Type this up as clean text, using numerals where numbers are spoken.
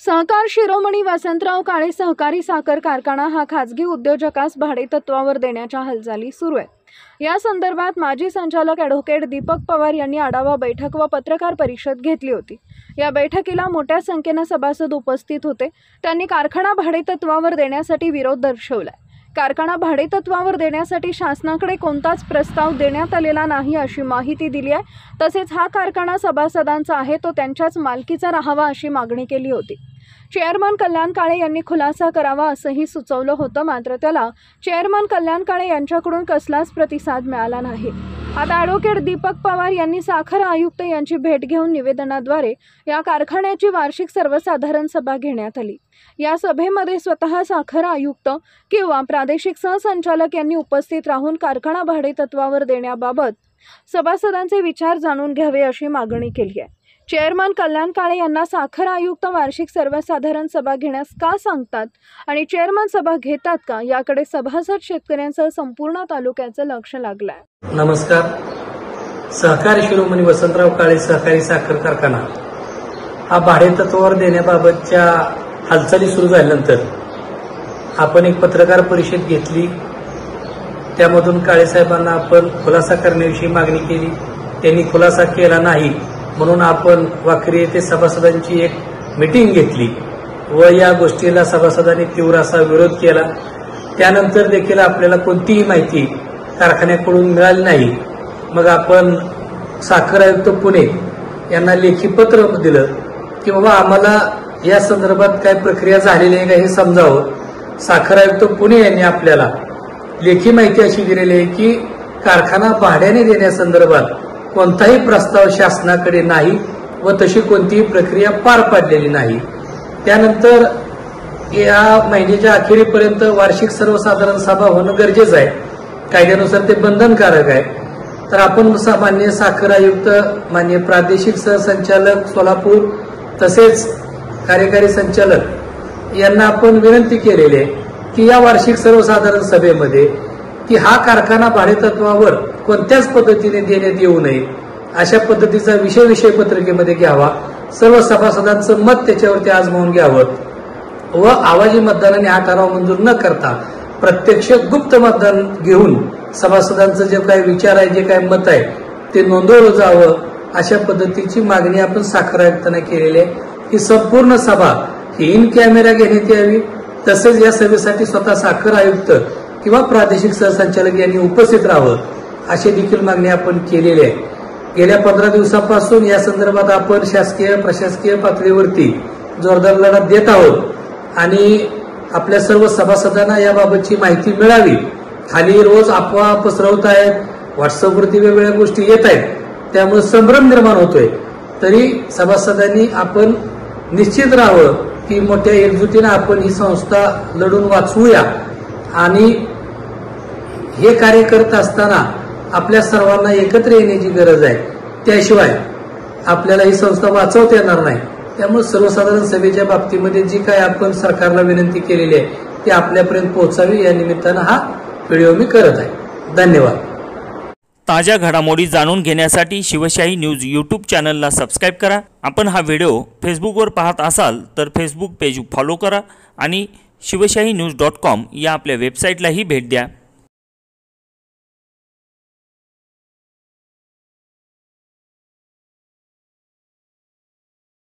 सहकार शिरोमणी वसंतराव काळे सहकारी साखर कारखाना हा खाजगी उद्योजकास भाडेतत्वावर देण्याच्या हालचाली सुरू आहेत। या संदर्भात माजी संचालक ॲडव्होकेट दीपक पवार यांनी आढावा बैठक व पत्रकार परिषद घेतली होती। या बैठकीला मोठ्या संख्येने सभासद उपस्थित होते। त्यांनी कारखाना भाडेतत्वावर देण्यासाठी विरोध दर्शवला। कारखाना भाडेतत्वावर देण्यासाठी शासनाकडे कोणताच प्रस्ताव देण्यात आलेला नाही अशी माहिती दिली आहे। तसेच हा कारखाना सभासदांचा आहे, तो त्यांच्याच मालकीचा राहावा अशी मागणी केली होती। चेअरमन कल्याण काळे यांनी खुलासा करावा असंही सुचवलं होतं, मात्र त्याला चेअरमन कल्याण काळे यांच्याकडून कसलाच प्रतिसाद मिळाला नाही। आता ॲडव्होकेट दीपक पवार यांनी साखर आयुक्त यांची भेट घेऊन निवेदनाद्वारे या कारखान्याची वार्षिक सर्वसाधारण सभा घेण्यात आली। या सभेमध्ये स्वतः साखर आयुक्त किंवा प्रादेशिक सहसंचालक यांनी उपस्थित राहून कारखाना भाडेतत्वावर देण्याबाबत सभासदांचे विचार जाणून घ्यावे अशी मागणी केली आहे। चेअरमन कल्याण काळे यांना साखर आयुक्त वार्षिक सर्वसाधारण सभा घेण्यास का सांगतात आणि चेअरमन सभा घेतात का, याकडे सभासद शेतकऱ्यांसह संपूर्ण तालुक्याचं लक्ष लागलं आहे। नमस्कार। सहकार शिरोमणी वसंतराव काळे सहकारी साखर कारखाना हा भाडेतत्वावर देण्याबाबतच्या हालचाली सुरू झाल्यानंतर आपण एक पत्रकार परिषद घेतली। त्यामधून काळे साहेबांना आपण खुलासा करण्याविषयी मागणी केली। त्यांनी खुलासा केला नाही म्हणून आपण वाखरी येथे सभासदांची एक मीटिंग घेतली व या गोष्टीला सभासदांनी तीव्र असा विरोध केला। त्यानंतर देखील आपल्याला कोणतीही माहिती कारखान्याकडून मिळाली नाही। मग आपण साखर आयुक्त पुणे यांना लेखी पत्र दिलं की बाबा आम्हाला या संदर्भात काय प्रक्रिया झालेली आहे का हे समजावं। साखर आयुक्त पुणे यांनी आपल्याला लेखी माहिती अशी दिलेली आहे की कारखाना भाड्याने देण्यासंदर्भात कोणताही प्रस्ताव शासनाकडे नाही व तशी कोणतीही प्रक्रिया पार पाडलेली नाही। त्यानंतर या महिन्याच्या अखेरीपर्यंत वार्षिक सर्वसाधारण सभा होणं गरजेचं आहे, कायद्यानुसार ते बंधनकारक आहे। तर आपण माननीय साखर आयुक्त, माननीय प्रादेशिक सहसंचालक सोलापूर तसेच कार्यकारी संचालक यांना आपण विनंती केलेली आहे की या वार्षिक सर्वसाधारण सभेमध्ये की हा कारखाना भाडेतत्वावर कोणत्याच पद्धतीने देण्यात येऊ नये अशा पद्धतीचा विषय पत्रिकेमध्ये घ्यावा। सर्व सभासदांचं मत त्याच्यावरती आजमावून घ्यावं व आवाजी मतदानाने हा ठराव मंजूर न करता प्रत्यक्ष गुप्त मतदान घेऊन सभासदांचं जे काही विचार आहे, जे काही मत आहे ते नोंदवलं जावं अशा पद्धतीची मागणी आपण साखर आयुक्तांना केलेली आहे की संपूर्ण सभा ही इन कॅमेरा घेण्यात यावी। तसेच या सभेसाठी स्वतः साखर आयुक्त किंवा प्रादेशिक सहसंचालक यांनी उपस्थित राहावं अशी देखील मागणी आपण केलेली आहे। गेल्या 15 दिवसापासून या संदर्भात आपण शासकीय प्रशासकीय पातळीवरती जोरदार लढा देत आहोत आणि आपल्या सर्व सभासदांना याबाबतची माहिती मिळावी। खाली रोज अफवा पसरवत आहेत, व्हॉट्सअपवरती वेगवेगळ्या गोष्टी येत आहेत, त्यामुळे संभ्रम निर्माण होतोय। तरी सभासदांनी आपण निश्चित राहावं की मोठ्या एकजुटीने आपण ही संस्था लढून वाचवूया आणि हे कार्य करत असताना आपल्या सर्वांना एकत्र येण्याची गरज आहे, त्याशिवाय आपल्याला ही संस्था वाचवता येणार नाही। त्यामुळे सर्वसाधारण सभेच्या बाबतीमध्ये जी काय आपण सरकारला विनंती केलेली आहे ती आपल्यापर्यंत पोहोचावी या निमित्तानं हा व्हिडिओ मी करत आहे। धन्यवाद। ताज्या घडामोडी जाणून घेण्यासाठी शिवशाही न्यूज यूट्यूब चॅनलला सबस्क्राईब करा। आपण हा व्हिडिओ फेसबुकवर पाहत असाल तर फेसबुक पेज फॉलो करा आणि शिवशाही न्यूज.com या आपल्या वेबसाईटलाही भेट द्या।